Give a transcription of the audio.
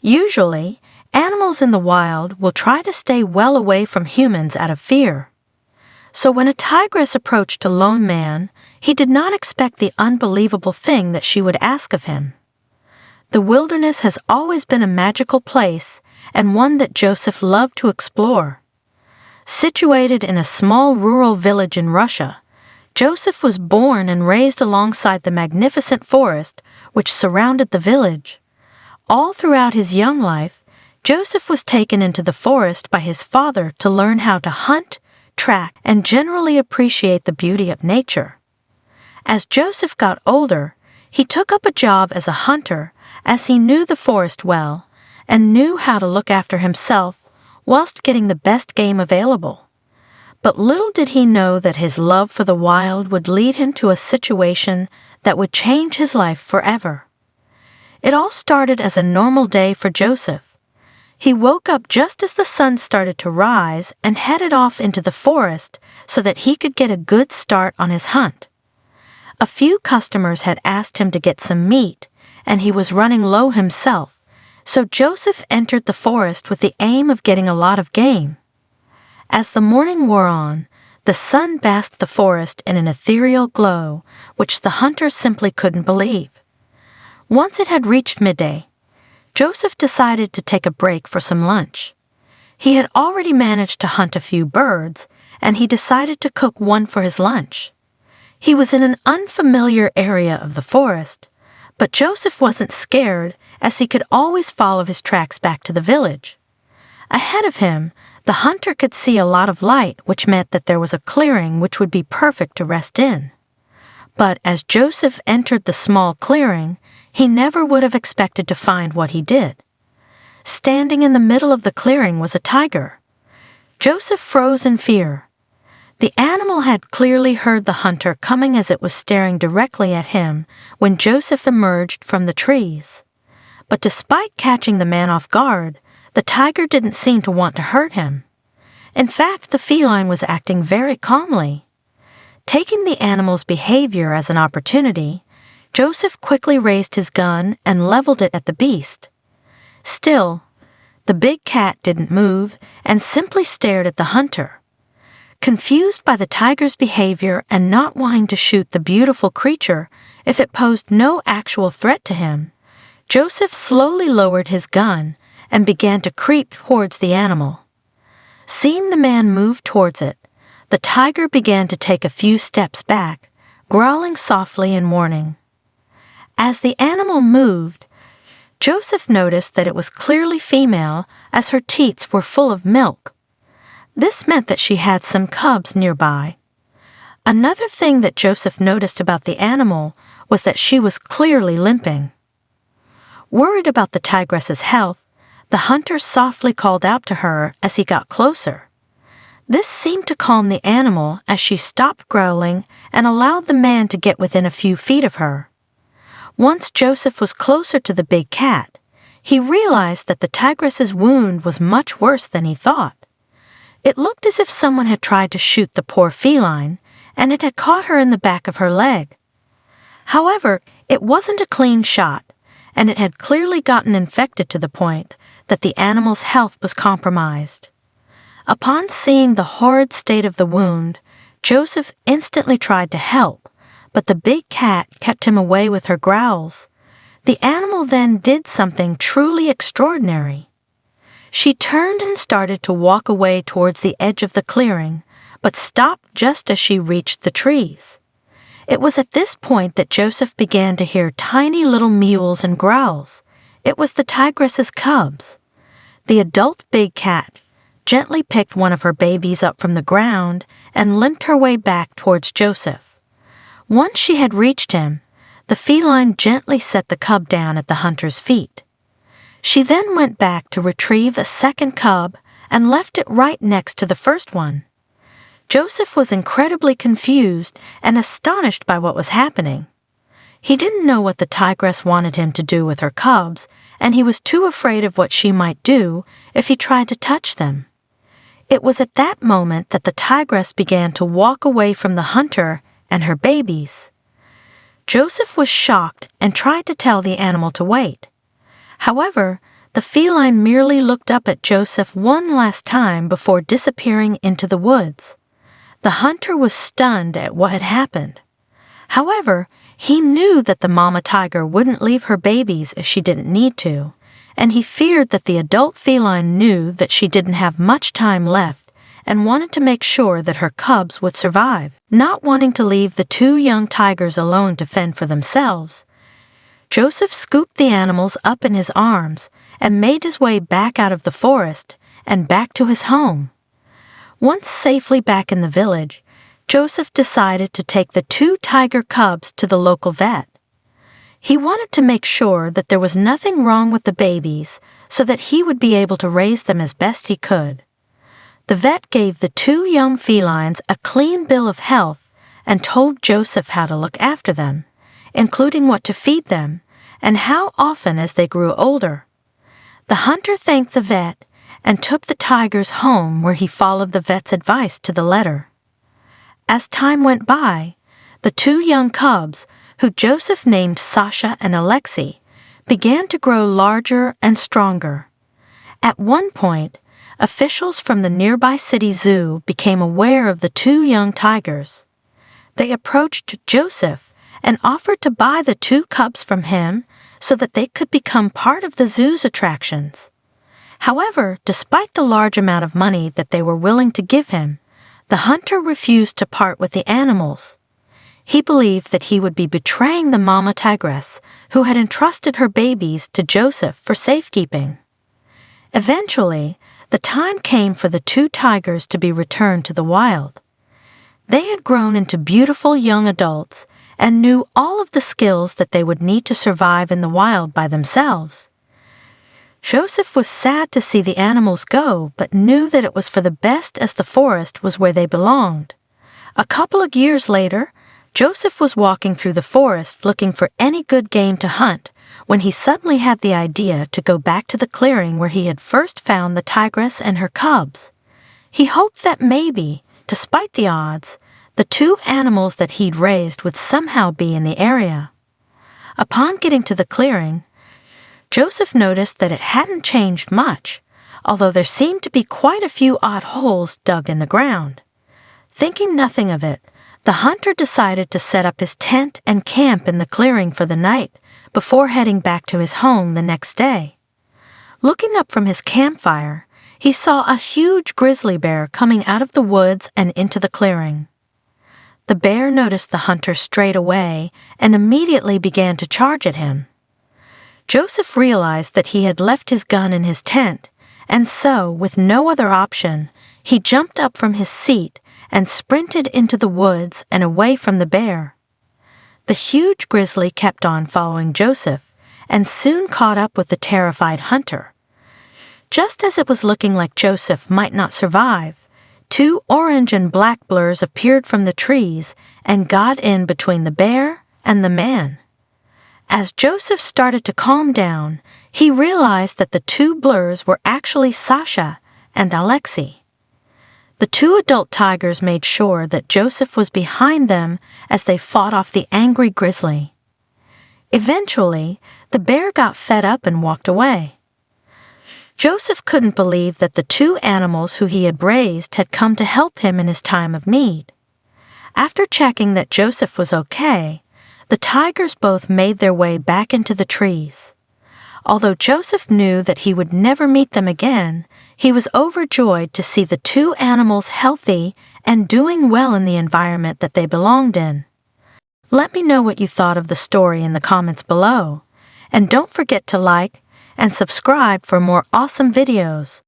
Usually, animals in the wild will try to stay well away from humans out of fear. So when a tigress approached a lone man, he did not expect the unbelievable thing that she would ask of him. The wilderness has always been a magical place, and one that Josef loved to explore. Situated in a small rural village in Russia, Josef was born and raised alongside the magnificent forest which surrounded the village. All throughout his young life, Josef was taken into the forest by his father to learn how to hunt, track, and generally appreciate the beauty of nature. As Josef got older, he took up a job as a hunter, as he knew the forest well and knew how to look after himself whilst getting the best game available. But little did he know that his love for the wild would lead him to a situation that would change his life forever. It all started as a normal day for Josef. He woke up just as the sun started to rise and headed off into the forest so that he could get a good start on his hunt. A few customers had asked him to get some meat, and he was running low himself, so Josef entered the forest with the aim of getting a lot of game. As the morning wore on, the sun basked the forest in an ethereal glow, which the hunter simply couldn't believe. Once it had reached midday, Josef decided to take a break for some lunch. He had already managed to hunt a few birds, and he decided to cook one for his lunch. He was in an unfamiliar area of the forest, but Josef wasn't scared, as he could always follow his tracks back to the village. Ahead of him, the hunter could see a lot of light, which meant that there was a clearing which would be perfect to rest in. But as Josef entered the small clearing, he never would have expected to find what he did. Standing in the middle of the clearing was a tiger. Josef froze in fear. The animal had clearly heard the hunter coming, as it was staring directly at him when Josef emerged from the trees. But despite catching the man off guard, the tiger didn't seem to want to hurt him. In fact, the feline was acting very calmly. Taking the animal's behavior as an opportunity, Josef quickly raised his gun and leveled it at the beast. Still, the big cat didn't move and simply stared at the hunter. Confused by the tiger's behavior and not wanting to shoot the beautiful creature if it posed no actual threat to him, Josef slowly lowered his gun and began to creep towards the animal. Seeing the man move towards it, the tiger began to take a few steps back, growling softly in warning. As the animal moved, Josef noticed that it was clearly female, as her teats were full of milk. This meant that she had some cubs nearby. Another thing that Josef noticed about the animal was that she was clearly limping. Worried about the tigress's health, the hunter softly called out to her as he got closer. This seemed to calm the animal as she stopped growling and allowed the man to get within a few feet of her. Once Josef was closer to the big cat, he realized that the tigress's wound was much worse than he thought. It looked as if someone had tried to shoot the poor feline, and it had caught her in the back of her leg. However, it wasn't a clean shot, and it had clearly gotten infected to the point that the animal's health was compromised. Upon seeing the horrid state of the wound, Josef instantly tried to help, but the big cat kept him away with her growls. The animal then did something truly extraordinary. She turned and started to walk away towards the edge of the clearing, but stopped just as she reached the trees. It was at this point that Josef began to hear tiny little mews and growls. It was the tigress's cubs. The adult big cat gently picked one of her babies up from the ground and limped her way back towards Josef. Once she had reached him, the feline gently set the cub down at the hunter's feet. She then went back to retrieve a second cub and left it right next to the first one. Josef was incredibly confused and astonished by what was happening. He didn't know what the tigress wanted him to do with her cubs, and he was too afraid of what she might do if he tried to touch them. It was at that moment that the tigress began to walk away from the hunter and her babies. Josef was shocked and tried to tell the animal to wait. However, the feline merely looked up at Josef one last time before disappearing into the woods. The hunter was stunned at what had happened. However, he knew that the mama tiger wouldn't leave her babies if she didn't need to, and he feared that the adult feline knew that she didn't have much time left and wanted to make sure that her cubs would survive. Not wanting to leave the two young tigers alone to fend for themselves, Josef scooped the animals up in his arms and made his way back out of the forest and back to his home. Once safely back in the village, Josef decided to take the two tiger cubs to the local vet. He wanted to make sure that there was nothing wrong with the babies so that he would be able to raise them as best he could. The vet gave the two young felines a clean bill of health and told Josef how to look after them, including what to feed them and how often as they grew older. The hunter thanked the vet and took the tigers home, where he followed the vet's advice to the letter. As time went by, the two young cubs, who Josef named Sasha and Alexei, began to grow larger and stronger. At one point, officials from the nearby city zoo became aware of the two young tigers. They approached Josef and offered to buy the two cubs from him so that they could become part of the zoo's attractions. However, despite the large amount of money that they were willing to give him, the hunter refused to part with the animals. He believed that he would be betraying the mama tigress, who had entrusted her babies to Josef for safekeeping. Eventually, the time came for the two tigers to be returned to the wild. They had grown into beautiful young adults and knew all of the skills that they would need to survive in the wild by themselves. Josef was sad to see the animals go, but knew that it was for the best, as the forest was where they belonged. A couple of years later, Josef was walking through the forest looking for any good game to hunt when he suddenly had the idea to go back to the clearing where he had first found the tigress and her cubs. He hoped that maybe, despite the odds, the two animals that he'd raised would somehow be in the area. Upon getting to the clearing, Josef noticed that it hadn't changed much, although there seemed to be quite a few odd holes dug in the ground. Thinking nothing of it, the hunter decided to set up his tent and camp in the clearing for the night before heading back to his home the next day. Looking up from his campfire, he saw a huge grizzly bear coming out of the woods and into the clearing. The bear noticed the hunter straight away and immediately began to charge at him. Josef realized that he had left his gun in his tent, and so, with no other option, he jumped up from his seat and sprinted into the woods and away from the bear. The huge grizzly kept on following Josef and soon caught up with the terrified hunter. Just as it was looking like Josef might not survive, two orange and black blurs appeared from the trees and got in between the bear and the man. As Josef started to calm down, he realized that the two blurs were actually Sasha and Alexei. The two adult tigers made sure that Josef was behind them as they fought off the angry grizzly. Eventually, the bear got fed up and walked away. Josef couldn't believe that the two animals who he had raised had come to help him in his time of need. After checking that Josef was okay, the tigers both made their way back into the trees. Although Josef knew that he would never meet them again, he was overjoyed to see the two animals healthy and doing well in the environment that they belonged in. Let me know what you thought of the story in the comments below, and don't forget to like and subscribe for more awesome videos.